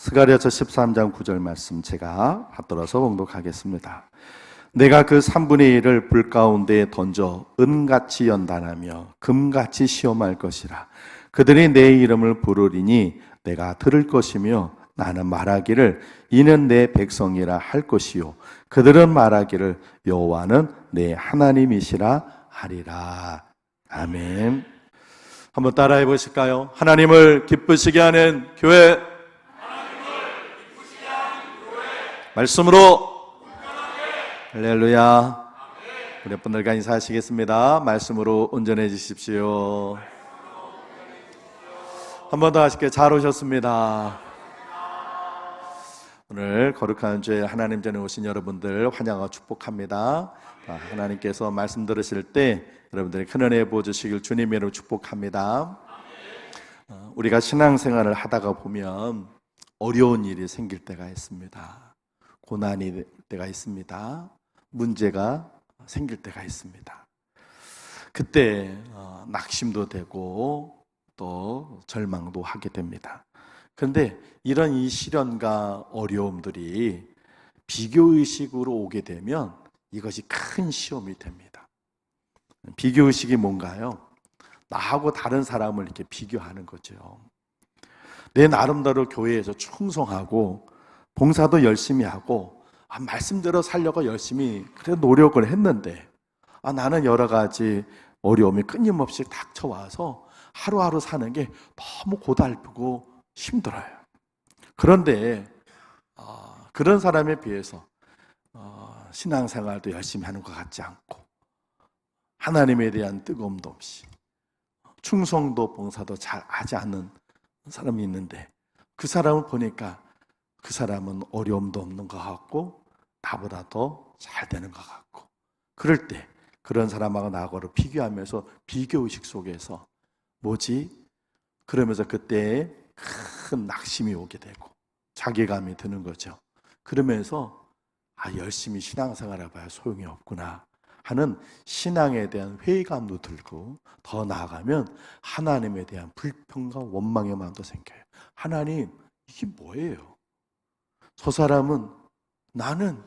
스가랴서 13장 9절 말씀 제가 받들어서 봉독하겠습니다. 내가 그 3분의 1을 불 가운데에 던져 은같이 연단하며 금같이 시험할 것이라. 그들이 내 이름을 부르리니 내가 들을 것이며 나는 말하기를 이는 내 백성이라 할 것이요 그들은 말하기를 여호와는 내 하나님이시라 하리라. 아멘. 한번 따라해 보실까요? 하나님을 기쁘시게 하는 교회, 말씀으로 할렐루야. 우리 분들과 인사하시겠습니다. 말씀으로 온전해 주십시오. 한 번 더 하실게요. 잘 오셨습니다. 오늘 거룩한 주에 하나님 전에 오신 여러분들 환영하고 축복합니다. 하나님께서 말씀 들으실 때 여러분들이 큰 은혜 부어주시길 주님의 이름으로 축복합니다. 우리가 신앙생활을 하다가 보면 어려운 일이 생길 때가 있습니다. 고난이 될 때가 있습니다. 문제가 생길 때가 있습니다. 그때 낙심도 되고 또 절망도 하게 됩니다. 그런데 이런 이 시련과 어려움들이 비교의식으로 오게 되면 이것이 큰 시험이 됩니다. 비교의식이 뭔가요? 나하고 다른 사람을 이렇게 비교하는 거죠. 내 나름대로 교회에서 충성하고 봉사도 열심히 하고 말씀대로 살려고 열심히 그래 노력을 했는데 나는 여러 가지 어려움이 끊임없이 닥쳐와서 하루하루 사는 게 너무 고달프고 힘들어요. 그런데 그런 사람에 비해서 신앙생활도 열심히 하는 것 같지 않고 하나님에 대한 뜨거움도 없이 충성도 봉사도 잘 하지 않는 사람이 있는데 그 사람을 보니까 그 사람은 어려움도 없는 것 같고 나보다 더 잘 되는 것 같고 그럴 때 그런 사람하고 나하고를 비교하면서 비교의식 속에서 뭐지? 그러면서 그때 큰 낙심이 오게 되고 자괴감이 드는 거죠. 그러면서 열심히 신앙생활 해봐야 소용이 없구나 하는 신앙에 대한 회의감도 들고 더 나아가면 하나님에 대한 불평과 원망의 마음도 생겨요. 하나님, 이게 뭐예요? 저 사람은 나는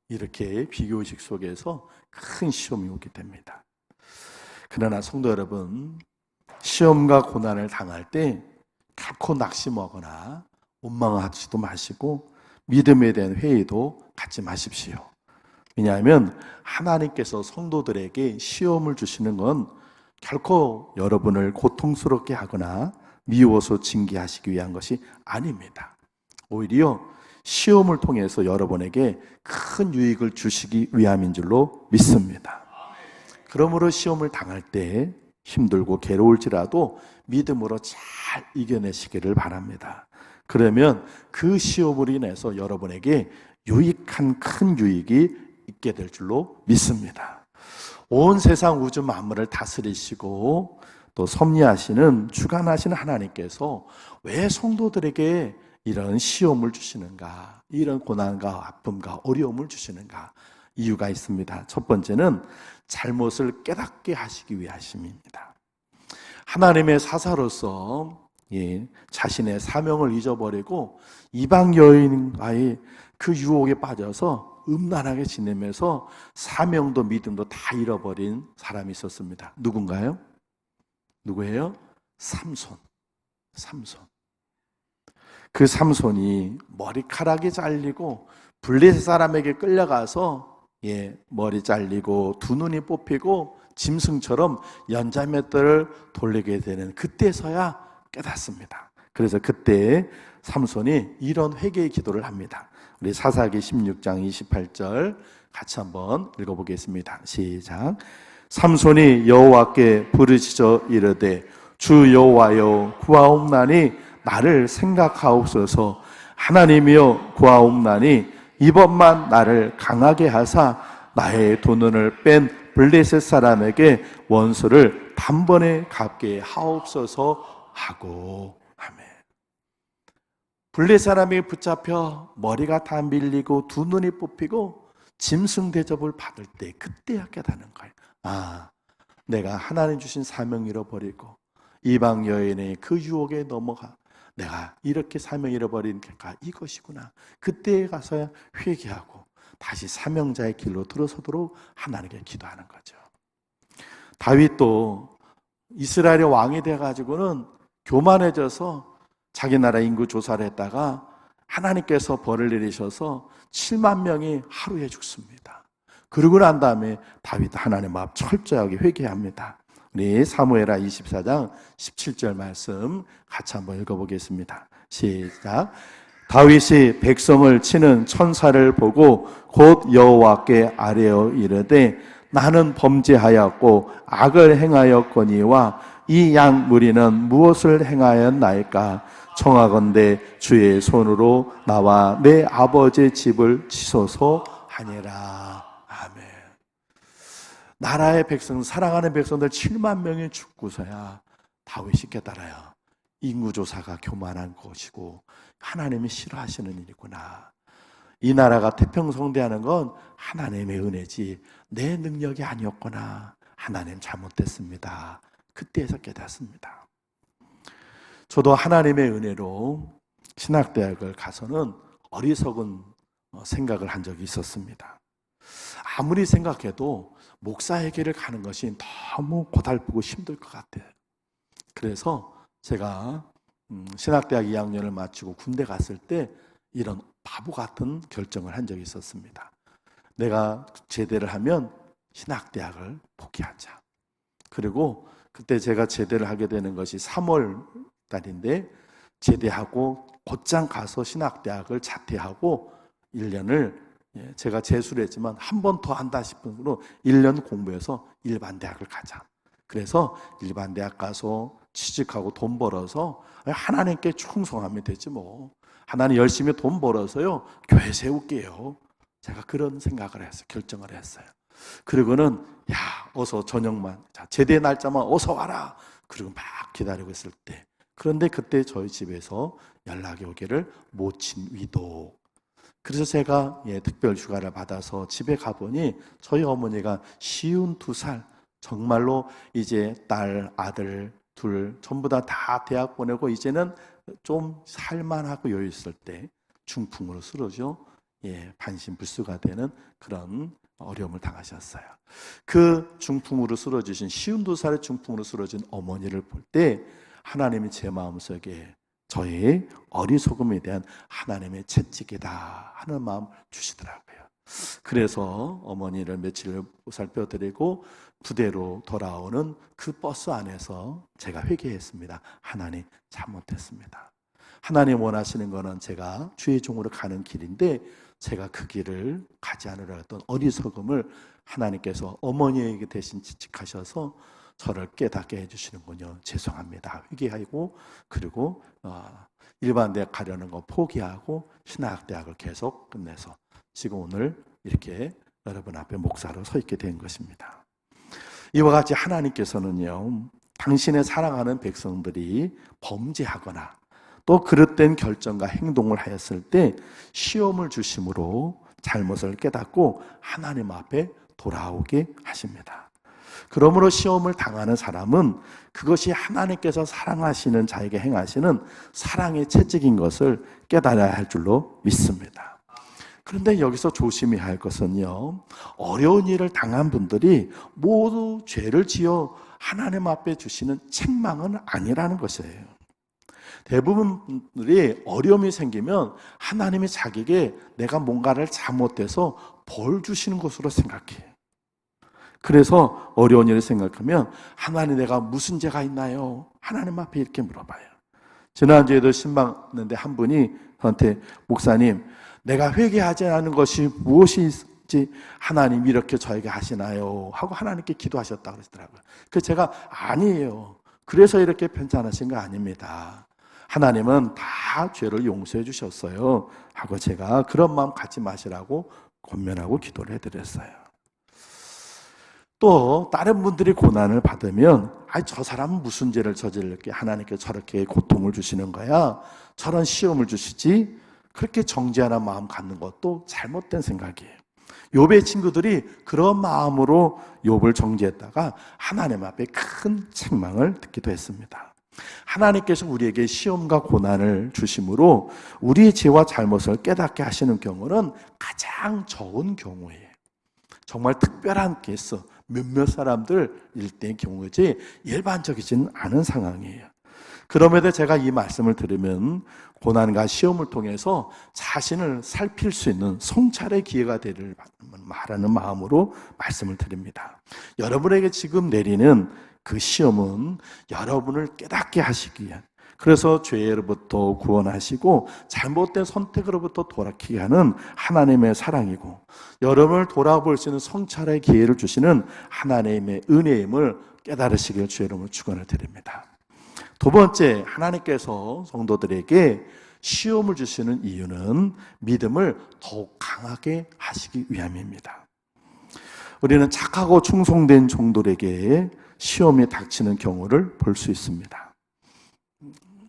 이렇게 비교의식 속에서 큰 시험이 오게 됩니다. 그러나 성도 여러분, 시험과 고난을 당할 때 결코 낙심하거나 원망하지도 마시고 믿음에 대한 회의도 갖지 마십시오. 왜냐하면 하나님께서 성도들에게 시험을 주시는 건 결코 여러분을 고통스럽게 하거나 미워서 징계하시기 위한 것이 아닙니다. 오히려 시험을 통해서 여러분에게 큰 유익을 주시기 위함인 줄로 믿습니다. 그러므로 시험을 당할 때 힘들고 괴로울지라도 믿음으로 잘 이겨내시기를 바랍니다. 그러면 그 시험으로 인해서 여러분에게 유익한 큰 유익이 있게 될 줄로 믿습니다. 온 세상 우주 만물을 다스리시고 또 섭리하시는 주관하시는 하나님께서 왜 성도들에게 이런 시험을 주시는가, 이런 고난과 아픔과 어려움을 주시는가? 이유가 있습니다. 첫 번째는 잘못을 깨닫게 하시기 위하심입니다. 하나님의 사사로서 자신의 사명을 잊어버리고 이방 여인과의 그 유혹에 빠져서 음란하게 지내면서 사명도 믿음도 다 잃어버린 사람이 있었습니다. 누군가요? 누구예요? 삼손. 그 삼손이 머리카락이 잘리고 블레셋 사람에게 끌려가서 머리 잘리고 두 눈이 뽑히고 짐승처럼 연자맷돌을 돌리게 되는 그때서야 깨닫습니다. 그래서 그때 삼손이 이런 회개의 기도를 합니다. 우리 사사기 16장 28절 같이 한번 읽어보겠습니다. 시작. 삼손이 여호와께 부르짖어 이르되 주 여호와여 구하옵나니 나를 생각하옵소서. 하나님이여 구하옵나니 이번만 나를 강하게 하사 나의 두 눈을 뺀 블레셋 사람에게 원수를 단번에 갚게 하옵소서 하고. 아멘. 블레셋 사람이 붙잡혀 머리가 다 밀리고 두 눈이 뽑히고 짐승 대접을 받을 때 그때야 깨닫는 거예요. 내가 하나님 주신 사명 잃어버리고 이방 여인의 그 유혹에 넘어가 내가 이렇게 사명 잃어버린 결과 이것이구나. 그때에 가서야 회개하고 다시 사명자의 길로 들어서도록 하나님께 기도하는 거죠. 다윗도 이스라엘의 왕이 돼가지고는 교만해져서 자기 나라 인구 조사를 했다가 하나님께서 벌을 내리셔서 7만 명이 하루에 죽습니다. 그러고 난 다음에 다윗 하나님 앞 철저하게 회개합니다. 우리 사무엘하 24장 17절 말씀 같이 한번 읽어보겠습니다. 시작. 다윗이 백성을 치는 천사를 보고 곧 여호와께 아뢰어 이르되 나는 범죄하였고 악을 행하였거니와 이 양 무리는 무엇을 행하였나이까? 청하건대 주의 손으로 나와 내 아버지의 집을 치소서 하니라. 아멘. 나라의 백성, 사랑하는 백성들 7만 명이 죽고서야 다윗이 깨달아요. 인구조사가 교만한 것이고 하나님이 싫어하시는 일이구나. 이 나라가 태평성대하는 건 하나님의 은혜지 내 능력이 아니었구나. 하나님 잘못됐습니다. 그때에서 깨닫습니다. 저도 하나님의 은혜로 신학대학을 가서는 어리석은 생각을 한 적이 있었습니다. 아무리 생각해도 목사에게를 가는 것이 너무 고달프고 힘들 것 같아요. 그래서 제가 신학대학 2학년을 마치고 군대 갔을 때 이런 바보 같은 결정을 한 적이 있었습니다. 내가 제대를 하면 신학대학을 포기하자. 그리고 그때 제가 제대를 하게 되는 것이 3월 달인데 제대하고 곧장 가서 신학대학을 자퇴하고 1년을 제가 재수를 했지만 한 번 더 한다 싶은 으로 1년 공부해서 일반 대학을 가자. 그래서 일반 대학 가서 취직하고 돈 벌어서 하나님께 충성하면 되지 뭐. 하나님 열심히 돈 벌어서요 교회 세울게요. 제가 그런 생각을 했어요. 결정을 했어요. 그리고는 야 어서 저녁만 자, 제대 날짜만 어서 와라. 그리고 막 기다리고 있을 때 그런데 그때 저희 집에서 연락이 오기를 모친 위도. 그래서 제가 특별 휴가를 받아서 집에 가보니 저희 어머니가 52살 정말로 이제 딸 아들 둘 전부 다 대학 보내고 이제는 좀 살만하고 여유 있을 때 중풍으로 쓰러져 반신불수가 되는 그런 어려움을 당하셨어요. 그 중풍으로 쓰러지신 52살의 중풍으로 쓰러진 어머니를 볼 때 하나님이 제 마음속에 저의 어리석음에 대한 하나님의 채찍이다 하는 마음 주시더라고요. 그래서 어머니를 며칠 보살펴드리고 부대로 돌아오는 그 버스 안에서 제가 회개했습니다. 하나님 잘못했습니다. 하나님 원하시는 것은 제가 주의 종으로 가는 길인데 제가 그 길을 가지 않으려 했던 어리석음을 하나님께서 어머니에게 대신 지적하셔서 저를 깨닫게 해주시는군요. 죄송합니다. 회개하고 그리고 일반 대학 가려는 거 포기하고 신학대학을 계속 끝내서 지금 오늘 이렇게 여러분 앞에 목사로 서 있게 된 것입니다. 이와 같이 하나님께서는요 당신의 사랑하는 백성들이 범죄하거나 또 그릇된 결정과 행동을 하였을 때 시험을 주심으로 잘못을 깨닫고 하나님 앞에 돌아오게 하십니다. 그러므로 시험을 당하는 사람은 그것이 하나님께서 사랑하시는 자에게 행하시는 사랑의 채찍인 것을 깨달아야 할 줄로 믿습니다. 그런데 여기서 조심해야 할 것은요, 어려운 일을 당한 분들이 모두 죄를 지어 하나님 앞에 주시는 책망은 아니라는 것이에요. 대부분 분들이 어려움이 생기면 하나님이 자기에게 내가 뭔가를 잘못해서 벌 주시는 것으로 생각해요. 그래서 어려운 일을 생각하면 하나님 내가 무슨 죄가 있나요? 하나님 앞에 이렇게 물어봐요. 지난주에도 신방했는데 한 분이 저한테 목사님 내가 회개하지 않은 것이 무엇이 있지 하나님 이렇게 저에게 하시나요? 하고 하나님께 기도하셨다고 그러더라고요. 그래서 제가 아니에요. 그래서 이렇게 편찮으신 거 아닙니다. 하나님은 다 죄를 용서해 주셨어요. 하고 제가 그런 마음 갖지 마시라고 권면하고 기도를 해드렸어요. 또 다른 분들이 고난을 받으면 저 사람은 무슨 죄를 저질렀기에 하나님께서 저렇게 고통을 주시는 거야? 저런 시험을 주시지? 그렇게 정죄하는 마음 갖는 것도 잘못된 생각이에요. 욥의 친구들이 그런 마음으로 욥을 정죄했다가 하나님 앞에 큰 책망을 듣기도 했습니다. 하나님께서 우리에게 시험과 고난을 주심으로 우리의 죄와 잘못을 깨닫게 하시는 경우는 가장 적은 경우예요. 정말 특별한 케이스, 몇몇 사람들일 때의 경우지 일반적이지는 않은 상황이에요. 그럼에도 제가 이 말씀을 들으면 고난과 시험을 통해서 자신을 살필 수 있는 성찰의 기회가 되기를 바라는 마음으로 말씀을 드립니다. 여러분에게 지금 내리는 그 시험은 여러분을 깨닫게 하시기 위한, 그래서 죄로부터 구원하시고 잘못된 선택으로부터 돌아키게 하는 하나님의 사랑이고, 여러분을 돌아볼 수 있는 성찰의 기회를 주시는 하나님의 은혜임을 깨달으시길 주의 이름으로 축원을 드립니다. 두 번째, 하나님께서 성도들에게 시험을 주시는 이유는 믿음을 더욱 강하게 하시기 위함입니다. 우리는 착하고 충성된 종들에게 시험이 닥치는 경우를 볼 수 있습니다.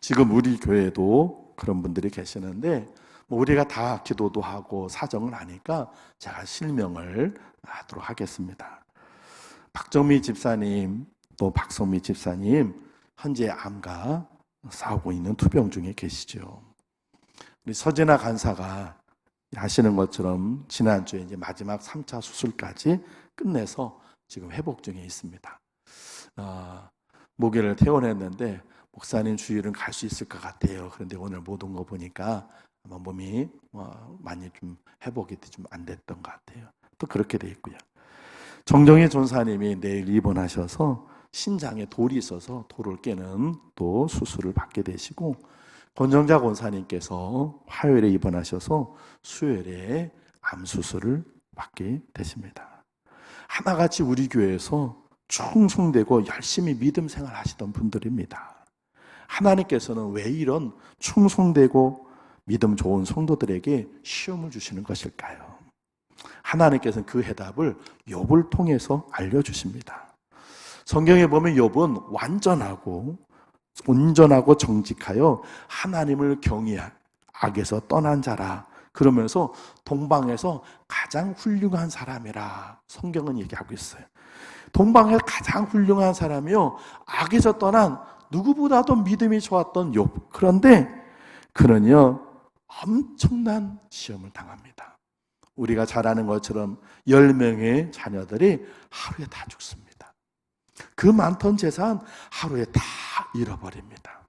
지금 우리 교회도 그런 분들이 계시는데, 우리가 다 기도도 하고 사정을 하니까 제가 실명을 하도록 하겠습니다. 박정미 집사님, 또 박성미 집사님, 현재 암과 싸우고 있는 투병 중에 계시죠. 우리 서진아 간사가 아시는 것처럼 지난주에 이제 마지막 3차 수술까지 끝내서 지금 회복 중에 있습니다. 모기를 퇴원했는데 목사님 주일은 갈 수 있을 것 같아요. 그런데 오늘 못 온 거 보니까 아마 몸이 많이 좀 회복이 좀 안 됐던 것 같아요. 또 그렇게 돼 있고요. 정정희 전사님이 내일 입원하셔서 신장에 돌이 있어서 돌을 깨는 또 수술을 받게 되시고, 권정자 권사님께서 화요일에 입원하셔서 수요일에 암 수술을 받게 되십니다. 하나같이 우리 교회에서 충성되고 열심히 믿음 생활 하시던 분들입니다. 하나님께서는 왜 이런 충성되고 믿음 좋은 성도들에게 시험을 주시는 것일까요? 하나님께서는 그 해답을 욥을 통해서 알려주십니다. 성경에 보면 욥은 완전하고 온전하고 정직하여 하나님을 경외한 악에서 떠난 자라 그러면서 동방에서 가장 훌륭한 사람이라 성경은 얘기하고 있어요. 동방에서 가장 훌륭한 사람이요, 악에서 떠난 누구보다도 믿음이 좋았던 욥. 그런데 그는요 엄청난 시험을 당합니다. 우리가 잘 아는 것처럼 10명의 자녀들이 하루에 다 죽습니다. 그 많던 재산 하루에 다 잃어버립니다.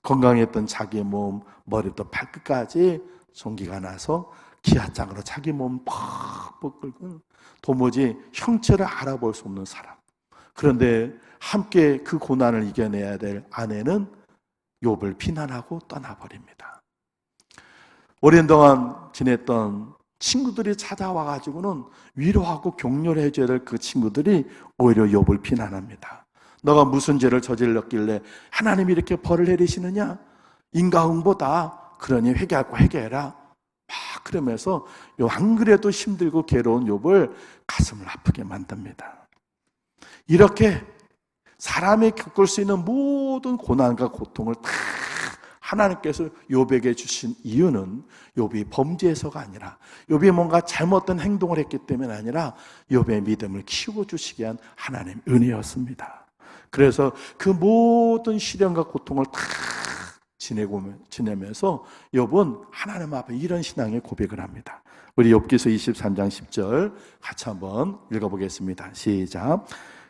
건강했던 자기 몸, 머리부터 발끝까지 종기가 나서 기아장으로 자기 몸 팍 끓고 도무지 형체를 알아볼 수 없는 사람. 그런데 함께 그 고난을 이겨내야 될 아내는 욥을 비난하고 떠나버립니다. 오랜 동안 지냈던 친구들이 찾아와가지고는 위로하고 격려를 해줘야 될 그 친구들이 오히려 욥을 비난합니다. 너가 무슨 죄를 저질렀길래 하나님이 이렇게 벌을 내리시느냐? 인과응보다. 그러니 회개하고 회개해라. 막 그러면서 안 그래도 힘들고 괴로운 욥을 가슴을 아프게 만듭니다. 이렇게 사람이 겪을 수 있는 모든 고난과 고통을 다 하나님께서 욥에게 주신 이유는 욥이 범죄해서가 아니라, 욥이 뭔가 잘못된 행동을 했기 때문이 아니라 욥의 믿음을 키우고 주시기 위한 하나님의 은혜였습니다. 그래서 그 모든 시련과 고통을 다 지내면서 욥은 하나님 앞에 이런 신앙의 고백을 합니다. 우리 욥기서 23장 10절 같이 한번 읽어보겠습니다. 시작.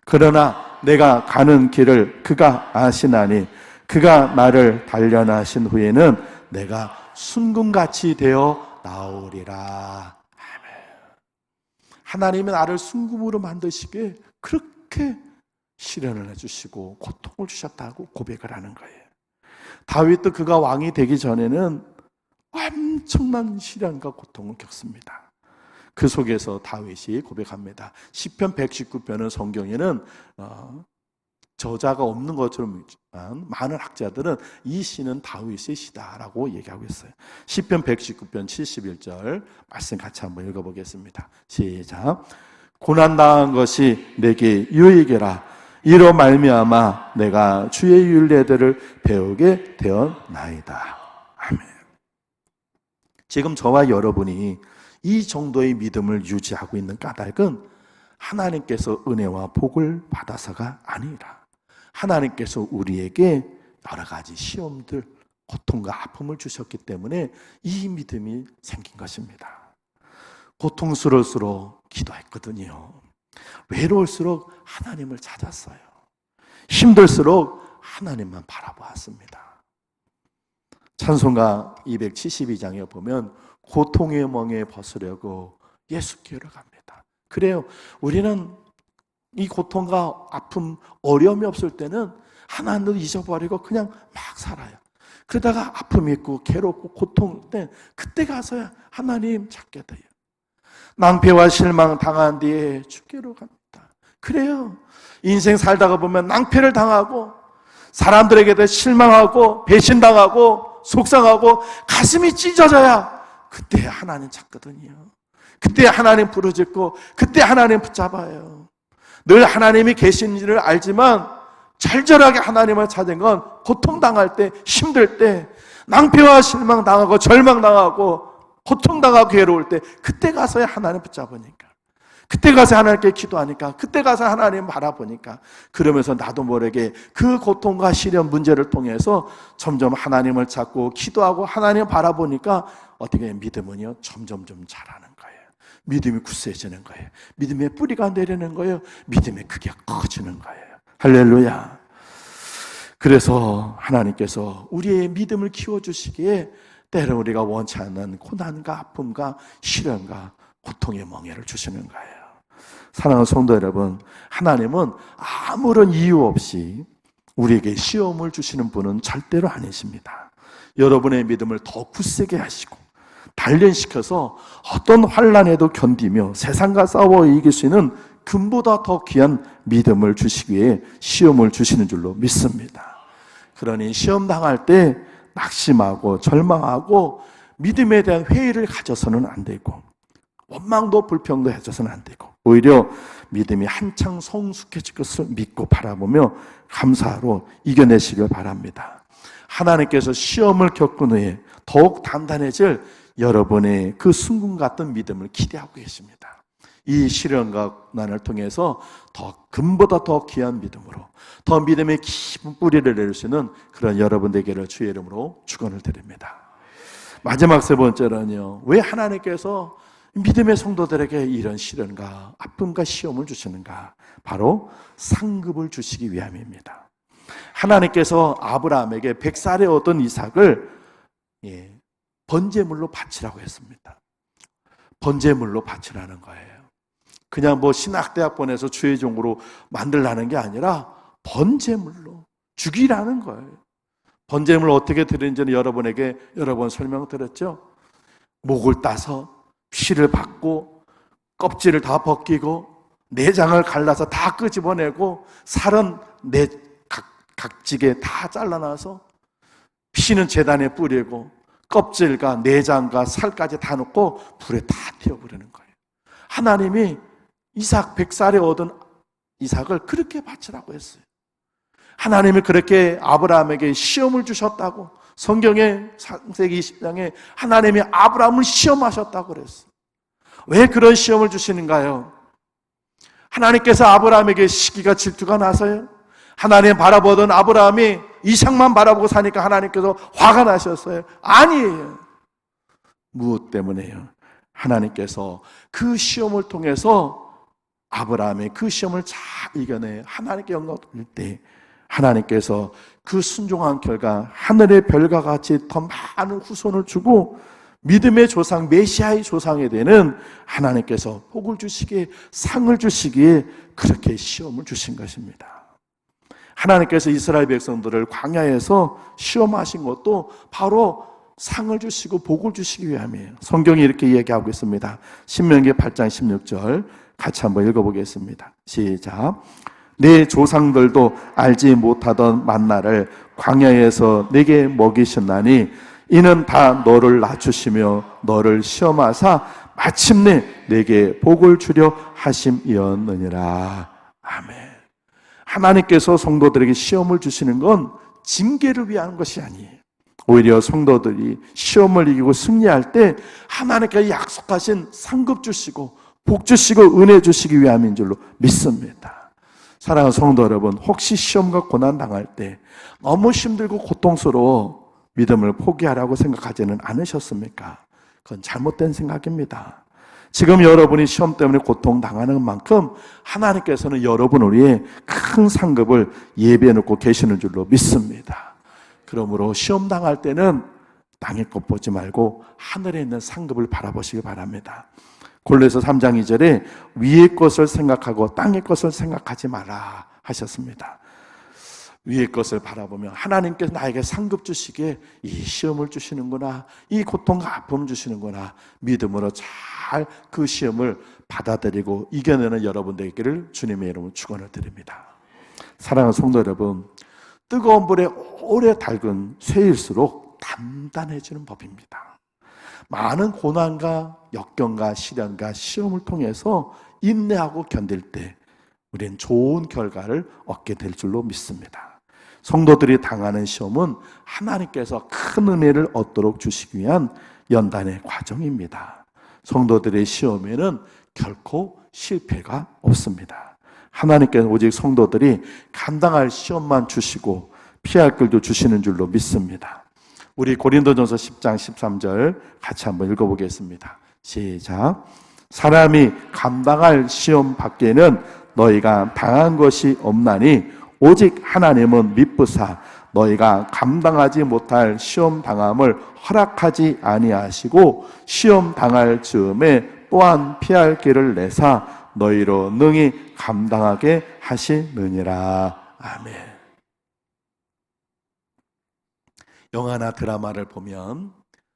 그러나 내가 가는 길을 그가 아시나니 그가 나를 단련하신 후에는 내가 순금같이 되어 나오리라. 아멘. 하나님은 나를 순금으로 만드시기에 그렇게 시련을 해주시고 고통을 주셨다고 고백을 하는 거예요. 다윗도 그가 왕이 되기 전에는 엄청난 시련과 고통을 겪습니다. 그 속에서 다윗이 고백합니다. 시편 119편은 성경에는 저자가 없는 것처럼 있지만 많은 학자들은 이 시는 다윗의 시다라고 얘기하고 있어요. 시편 119편 71절 말씀 같이 한번 읽어보겠습니다. 시작. 고난당한 것이 내게 유익이라. 이로 말미암아 내가 주의 율례들을 배우게 되었나이다. 아멘. 지금 저와 여러분이 이 정도의 믿음을 유지하고 있는 까닭은 하나님께서 은혜와 복을 받아서가 아니라 하나님께서 우리에게 여러 가지 시험들, 고통과 아픔을 주셨기 때문에 이 믿음이 생긴 것입니다. 고통스러울수록 기도했거든요. 외로울수록 하나님을 찾았어요. 힘들수록 하나님만 바라보았습니다. 찬송가 272장에 보면 고통의 멍에 벗으려고 예수께로 갑니다. 그래요. 우리는 이 고통과 아픔, 어려움이 없을 때는 하나님을 잊어버리고 그냥 막 살아요. 그러다가 아픔이 있고 괴롭고 고통 때 그때 가서야 하나님 찾게 돼요. 낭패와 실망 당한 뒤에 주께로 갑니다. 그래요. 인생 살다가 보면 낭패를 당하고 사람들에게도 실망하고 배신당하고 속상하고 가슴이 찢어져야 그때 하나님 찾거든요. 그때 하나님 부르짖고 그때 하나님 붙잡아요. 늘 하나님이 계신지를 알지만 절절하게 하나님을 찾은 건 고통당할 때, 힘들 때, 낭패와 실망당하고 절망당하고 고통당하고 괴로울 때 그때 가서야 하나님 붙잡으니까, 그때 가서 하나님께 기도하니까, 그때 가서 하나님 바라보니까, 그러면서 나도 모르게 그 고통과 시련 문제를 통해서 점점 하나님을 찾고 기도하고 하나님 바라보니까 어떻게 믿음은요 점점 자라는 거예요. 믿음이 굳세지는 거예요. 믿음의 뿌리가 내리는 거예요. 믿음의 크기가 커지는 거예요. 할렐루야. 그래서 하나님께서 우리의 믿음을 키워주시기에 때로 우리가 원치 않는 고난과 아픔과 시련과 고통의 멍에를 주시는 거예요. 사랑하는 성도 여러분, 하나님은 아무런 이유 없이 우리에게 시험을 주시는 분은 절대로 아니십니다. 여러분의 믿음을 더 굳세게 하시고 단련시켜서 어떤 환난에도 견디며 세상과 싸워 이길 수 있는 금보다 더 귀한 믿음을 주시기 위해 시험을 주시는 줄로 믿습니다. 그러니 시험 당할 때 낙심하고 절망하고 믿음에 대한 회의를 가져서는 안 되고 원망도 불평도 해서는 안 되고 오히려 믿음이 한창 성숙해질 것을 믿고 바라보며 감사로 이겨내시길 바랍니다. 하나님께서 시험을 겪은 후에 더욱 단단해질 여러분의 그 순금 같은 믿음을 기대하고 계십니다. 이 시련과 난을 통해서 더 금보다 더 귀한 믿음으로 더 믿음의 깊은 뿌리를 내릴 수 있는 그런 여러분 되기를 주의 이름으로 축원을 드립니다. 마지막 세 번째는요, 왜 하나님께서 믿음의 성도들에게 이런 시련과 아픔과 시험을 주시는가? 바로 상급을 주시기 위함입니다. 하나님께서 아브라함에게 100살에 얻은 이삭을 번제물로 바치라고 했습니다. 번제물로 바치라는 거예요. 그냥 뭐 신학대학 보내서 주의 종으로 만들라는 게 아니라 번제물로 죽이라는 거예요. 번제물을 어떻게 드리는지는 여러분에게 여러 번 설명드렸죠. 목을 따서 피를 받고 껍질을 다 벗기고 내장을 갈라서 다 끄집어내고 살은 각지게 다 잘라놔서 피는 제단에 뿌리고 껍질과 내장과 살까지 다 넣고 불에 다 튀어버리는 거예요. 하나님이 이삭 100살에 얻은 이삭을 그렇게 바치라고 했어요. 하나님이 그렇게 아브라함에게 시험을 주셨다고 성경의 창세기 20장에 하나님이 아브라함을 시험하셨다고 그랬어요. 왜 그런 시험을 주시는가요? 하나님께서 아브라함에게 시기가 질투가 나서요? 하나님 바라보던 아브라함이 이삭만 바라보고 사니까 하나님께서 화가 나셨어요? 아니에요. 무엇 때문에요? 하나님께서 그 시험을 통해서 아브라함의 그 시험을 잘 이겨내 하나님께 영광 돌릴 때 하나님께서 그 순종한 결과 하늘의 별과 같이 더 많은 후손을 주고 믿음의 조상 메시아의 조상이 되는 하나님께서 복을 주시기에 상을 주시기에 그렇게 시험을 주신 것입니다. 하나님께서 이스라엘 백성들을 광야에서 시험하신 것도 바로 상을 주시고 복을 주시기 위함이에요. 성경이 이렇게 얘기하고 있습니다. 신명기 8장 16절 같이 한번 읽어보겠습니다. 시작. 내 조상들도 알지 못하던 만나를 광야에서 내게 먹이셨나니 이는 다 너를 낮추시며 너를 시험하사 마침내 내게 복을 주려 하심이었느니라. 아멘. 하나님께서 성도들에게 시험을 주시는 건 징계를 위한 것이 아니에요. 오히려 성도들이 시험을 이기고 승리할 때 하나님께서 약속하신 상급 주시고 복 주시고 은혜 주시기 위함인 줄로 믿습니다. 사랑하는 성도 여러분, 혹시 시험과 고난 당할 때 너무 힘들고 고통스러워 믿음을 포기하라고 생각하지는 않으셨습니까? 그건 잘못된 생각입니다. 지금 여러분이 시험 때문에 고통당하는 만큼 하나님께서는 여러분을 위해 큰 상급을 예비해 놓고 계시는 줄로 믿습니다. 그러므로 시험 당할 때는 땅의 것 보지 말고 하늘에 있는 상급을 바라보시기 바랍니다. 골로새서 3장 2절에 위의 것을 생각하고 땅의 것을 생각하지 마라 하셨습니다. 위의 것을 바라보면 하나님께서 나에게 상급 주시기에 이 시험을 주시는구나, 이 고통과 아픔을 주시는구나, 믿음으로 잘 그 시험을 받아들이고 이겨내는 여러분 되기를 주님의 이름으로 축원을 드립니다. 사랑하는 성도 여러분, 뜨거운 불에 오래 달군 쇠일수록 단단해지는 법입니다. 많은 고난과 역경과 시련과 시험을 통해서 인내하고 견딜 때 우리는 좋은 결과를 얻게 될 줄로 믿습니다. 성도들이 당하는 시험은 하나님께서 큰 은혜를 얻도록 주시기 위한 연단의 과정입니다. 성도들의 시험에는 결코 실패가 없습니다. 하나님께서 오직 성도들이 감당할 시험만 주시고 피할 길도 주시는 줄로 믿습니다. 우리 고린도전서 10장 13절 같이 한번 읽어보겠습니다. 시작. 사람이 감당할 시험 밖에는 너희가 당한 것이 없나니 오직 하나님은 미쁘사 너희가 감당하지 못할 시험 당함을 허락하지 아니하시고 시험 당할 즈음에 또한 피할 길을 내사 너희로 능히 감당하게 하시느니라. 아멘. 영화나 드라마를 보면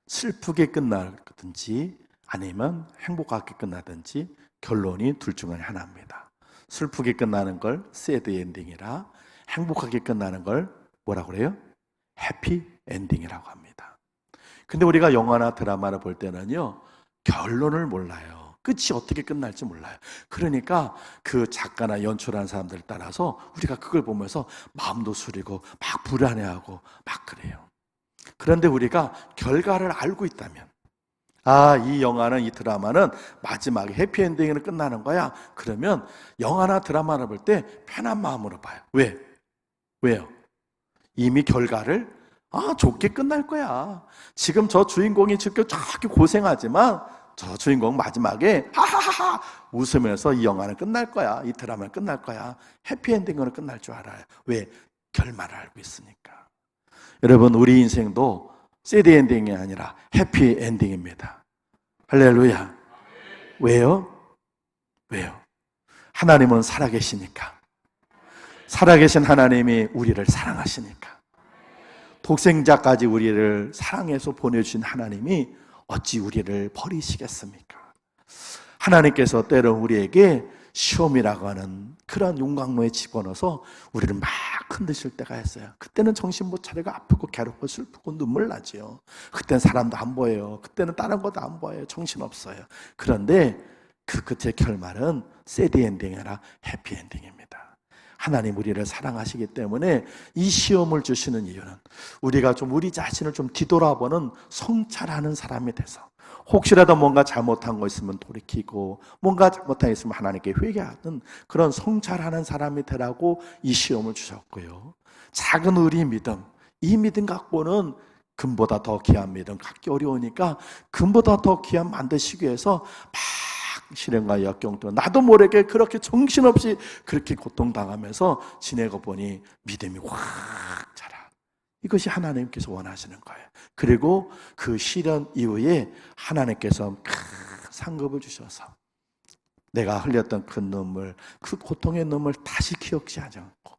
슬프게 끝나든지 아니면 행복하게 끝나든지 결론이 둘 중 하나입니다. 슬프게 끝나는 걸 새드 엔딩이라, 행복하게 끝나는 걸 뭐라고 그래요? 해피 엔딩이라고 합니다. 근데 우리가 영화나 드라마를 볼 때는요, 결론을 몰라요. 끝이 어떻게 끝날지 몰라요. 그러니까 그 작가나 연출한 사람들 따라서 우리가 그걸 보면서 마음도 쓰리고 막 불안해하고 막 그래요. 그런데 우리가 결과를 알고 있다면, 아, 이 영화는, 이 드라마는 마지막에 해피엔딩으로 끝나는 거야. 그러면 영화나 드라마를 볼 때 편한 마음으로 봐요. 왜요? 이미 결과를 좋게 끝날 거야. 지금 저 주인공이 저렇게 고생하지만 저 주인공 마지막에 하하하하 웃으면서 이 영화는 끝날 거야. 이 드라마는 끝날 거야. 해피엔딩으로 끝날 줄 알아요. 왜? 결말을 알고 있으니까. 여러분, 우리 인생도 새드 엔딩이 아니라 해피 엔딩입니다. 할렐루야. 왜요? 하나님은 살아계시니까. 살아계신 하나님이 우리를 사랑하시니까. 독생자까지 우리를 사랑해서 보내주신 하나님이 어찌 우리를 버리시겠습니까? 하나님께서 때론 우리에게 시험이라고 하는 그런 용광로에 집어넣어서 우리를 막 흔드실 때가 있어요. 그때는 정신 못 차리고 아프고 괴롭고 슬프고 눈물 나지요. 그때는 사람도 안 보여요. 그때는 다른 것도 안 보여요. 정신 없어요. 그런데 그 끝의 결말은 새드 엔딩이 아니라 해피 엔딩입니다. 하나님 우리를 사랑하시기 때문에 이 시험을 주시는 이유는 우리가 좀 우리 자신을 좀 뒤돌아보는 성찰하는 사람이 돼서, 혹시라도 뭔가 잘못한 거 있으면 돌이키고 뭔가 잘못한 게 있으면 하나님께 회개하는 그런 성찰하는 사람이 되라고 이 시험을 주셨고요. 작은 우리 믿음, 이 믿음 갖고는 금보다 더 귀한 믿음 갖기 어려우니까 금보다 더 귀한 만드시기 위해서 막 시련과 역경도 나도 모르게 그렇게 정신없이 그렇게 고통당하면서 지내고 보니 믿음이 확 자라. 이것이 하나님께서 원하시는 거예요. 그리고 그 시련 이후에 하나님께서 큰 상급을 주셔서 내가 흘렸던 그 눈물, 그 고통의 눈물 다시 기억지 않고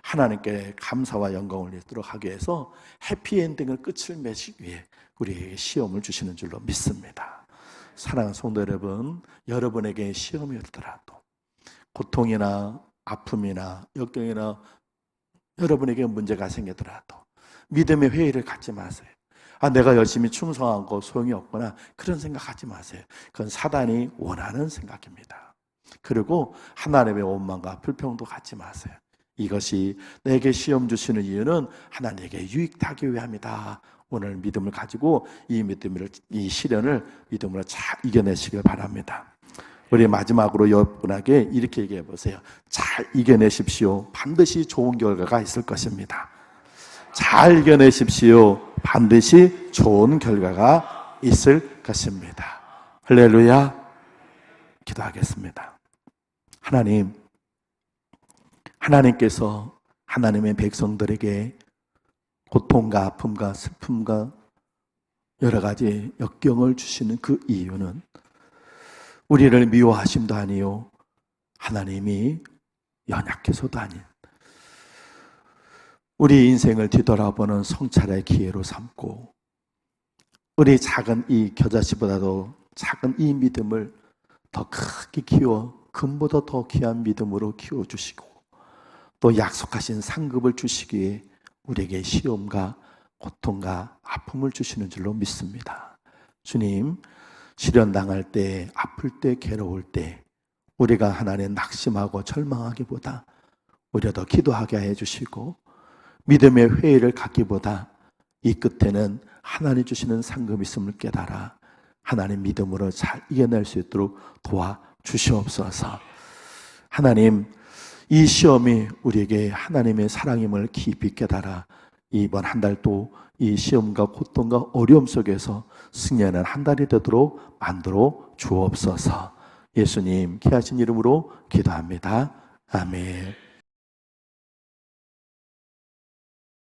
하나님께 감사와 영광을 드리도록 하기 위해서 해피엔딩을 끝을 맺기 위해 우리에게 시험을 주시는 줄로 믿습니다. 사랑하는 성도 여러분, 여러분에게 시험이 오더라도 고통이나 아픔이나 역경이나 여러분에게 문제가 생기더라도 믿음의 회의를 갖지 마세요. 내가 열심히 충성한 거 소용이 없구나, 그런 생각하지 마세요. 그건 사단이 원하는 생각입니다. 그리고 하나님의 원망과 불평도 갖지 마세요. 이것이 내게 시험 주시는 이유는 하나님에게 유익하기 위함이다. 오늘 믿음을 가지고 이 시련을 믿음으로 잘 이겨내시길 바랍니다. 우리 마지막으로 여러분에게 이렇게 얘기해 보세요. 잘 이겨내십시오. 반드시 좋은 결과가 있을 것입니다. 잘 이겨내십시오. 반드시 좋은 결과가 있을 것입니다. 할렐루야. 기도하겠습니다. 하나님께서 하나님의 백성들에게 고통과 아픔과 슬픔과 여러 가지 역경을 주시는 그 이유는 우리를 미워하심도 아니요, 하나님이 연약해서도 아닌 우리 인생을 뒤돌아보는 성찰의 기회로 삼고 우리 작은 이 겨자씨보다도 작은 이 믿음을 더 크게 키워 금보다 더 귀한 믿음으로 키워주시고 또 약속하신 상급을 주시기에 우리에게 시험과 고통과 아픔을 주시는 줄로 믿습니다. 주님, 시련당할 때, 아플 때, 괴로울 때 우리가 하나님 낙심하고 절망하기보다 오히려 더 기도하게 해주시고 믿음의 회의를 갖기보다 이 끝에는 하나님 주시는 상급이 있음을 깨달아 하나님 믿음으로 잘 이겨낼 수 있도록 도와주시옵소서. 하나님, 이 시험이 우리에게 하나님의 사랑임을 깊이 깨달아 이번 한 달도 이 시험과 고통과 어려움 속에서 승리하는 한 달이 되도록 만들어 주옵소서. 예수님 귀하신 이름으로 기도합니다. 아멘.